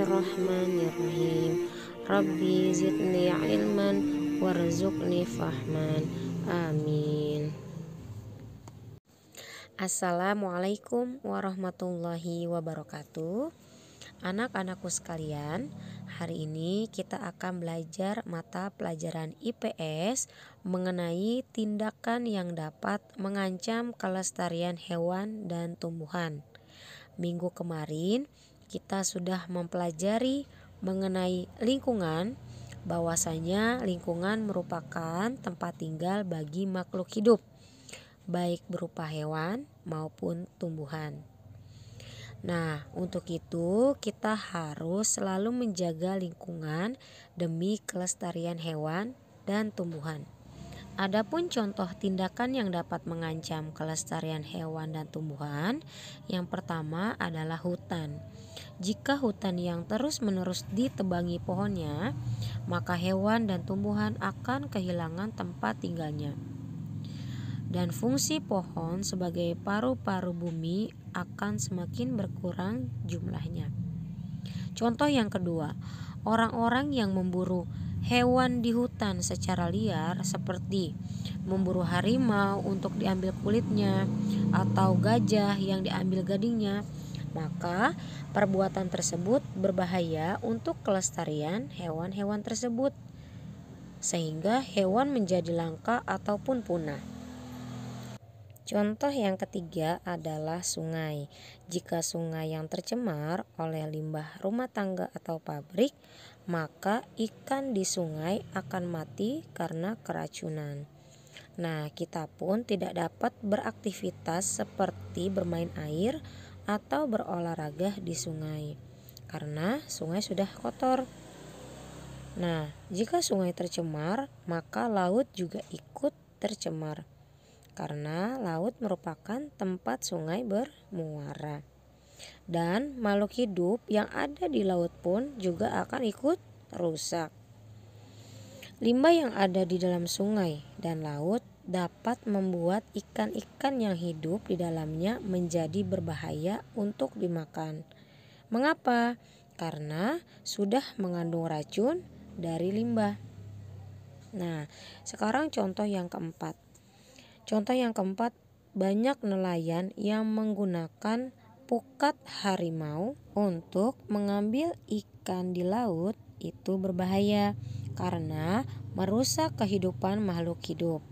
Bismillahirrahmanirrahim. Rabbi zidni ilman warzuqni fahman. Amin. Assalamualaikum warahmatullahi wabarakatuh. Anak-anakku sekalian, hari ini kita akan belajar mata pelajaran IPS mengenai tindakan yang dapat mengancam kelestarian hewan dan tumbuhan. Minggu kemarin kita sudah mempelajari mengenai lingkungan, bahwasanya lingkungan merupakan tempat tinggal bagi makhluk hidup, baik berupa hewan maupun tumbuhan. Nah, untuk itu kita harus selalu menjaga lingkungan demi kelestarian hewan dan tumbuhan. Adapun contoh tindakan yang dapat mengancam kelestarian hewan dan tumbuhan, yang pertama adalah hutan. Jika hutan yang terus-menerus ditebangi pohonnya, maka hewan dan tumbuhan akan kehilangan tempat tinggalnya. Dan fungsi pohon sebagai paru-paru bumi akan semakin berkurang jumlahnya. Contoh yang kedua, orang-orang yang memburu hewan di hutan secara liar seperti memburu harimau untuk diambil kulitnya atau gajah yang diambil gadingnya, maka perbuatan tersebut berbahaya untuk kelestarian hewan-hewan tersebut, sehingga hewan menjadi langka ataupun punah. Contoh yang ketiga adalah sungai. Jika sungai yang tercemar oleh limbah rumah tangga atau pabrik, maka ikan di sungai akan mati karena keracunan. Nah, kita pun tidak dapat beraktivitas seperti bermain air atau berolahraga di sungai, karena sungai sudah kotor. Nah, jika sungai tercemar, maka laut juga ikut tercemar, karena laut merupakan tempat sungai bermuara. Dan makhluk hidup yang ada di laut pun juga akan ikut rusak. Limbah yang ada di dalam sungai dan laut dapat membuat ikan-ikan yang hidup di dalamnya menjadi berbahaya untuk dimakan. Mengapa? Karena sudah mengandung racun dari limbah. Nah, sekarang contoh yang keempat. Contoh yang keempat, banyak nelayan yang menggunakan pukat harimau untuk mengambil ikan di laut. Itu berbahaya karena merusak kehidupan makhluk hidup.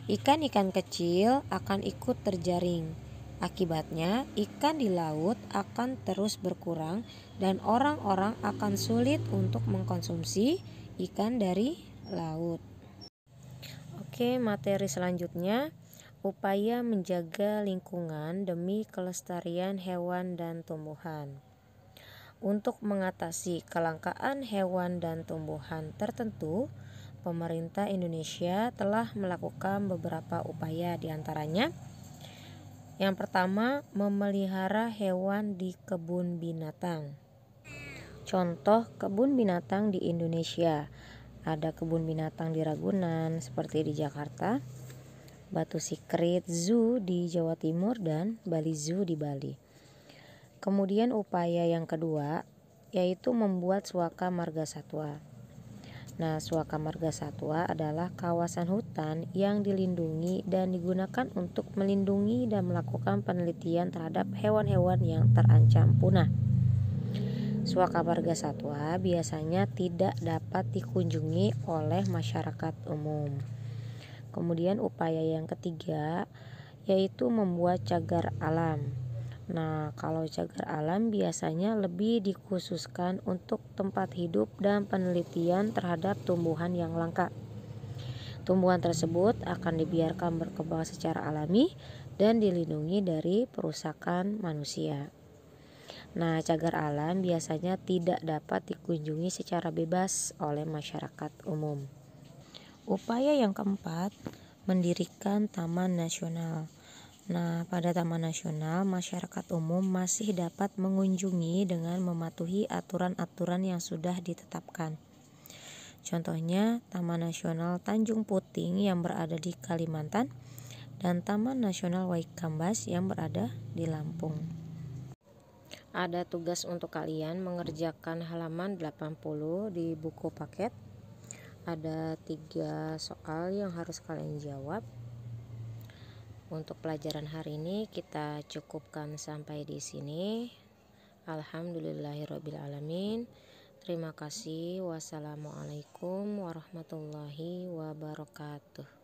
Ikan-ikan kecil akan ikut terjaring. Akibatnya, ikan di laut akan terus berkurang dan orang-orang akan sulit untuk mengkonsumsi ikan dari laut. Oke, materi selanjutnya, upaya menjaga lingkungan demi kelestarian hewan dan tumbuhan. Untuk mengatasi kelangkaan hewan dan tumbuhan tertentu, pemerintah Indonesia telah melakukan beberapa upaya, diantaranya yang pertama, memelihara hewan di kebun binatang. Contoh kebun binatang di Indonesia, ada kebun binatang di Ragunan seperti di Jakarta, Batu Sikrit Zoo di Jawa Timur, dan Bali Zoo di Bali. Kemudian upaya yang kedua yaitu membuat Suaka Marga Satwa. Nah, Suaka Marga Satwa adalah kawasan hutan yang dilindungi dan digunakan untuk melindungi dan melakukan penelitian terhadap hewan-hewan yang terancam punah. Suaka Marga Satwa biasanya tidak dapat dikunjungi oleh masyarakat umum. Kemudian upaya yang ketiga yaitu membuat cagar alam. Nah, kalau cagar alam biasanya lebih dikhususkan untuk tempat hidup dan penelitian terhadap tumbuhan yang langka. Tumbuhan tersebut akan dibiarkan berkembang secara alami dan dilindungi dari perusakan manusia. Nah, cagar alam biasanya tidak dapat dikunjungi secara bebas oleh masyarakat umum. Upaya yang keempat, mendirikan taman nasional. Nah, pada taman nasional, masyarakat umum masih dapat mengunjungi dengan mematuhi aturan-aturan yang sudah ditetapkan. Contohnya, Taman Nasional Tanjung Puting yang berada di Kalimantan dan Taman Nasional Waikambas yang berada di Lampung. Ada tugas untuk kalian mengerjakan halaman 80 di buku paket. Ada 3 soal yang harus kalian jawab. Untuk pelajaran hari ini kita cukupkan sampai di sini. Alhamdulillahirabbil alamin. Terima kasih. Wassalamualaikum warahmatullahi wabarakatuh.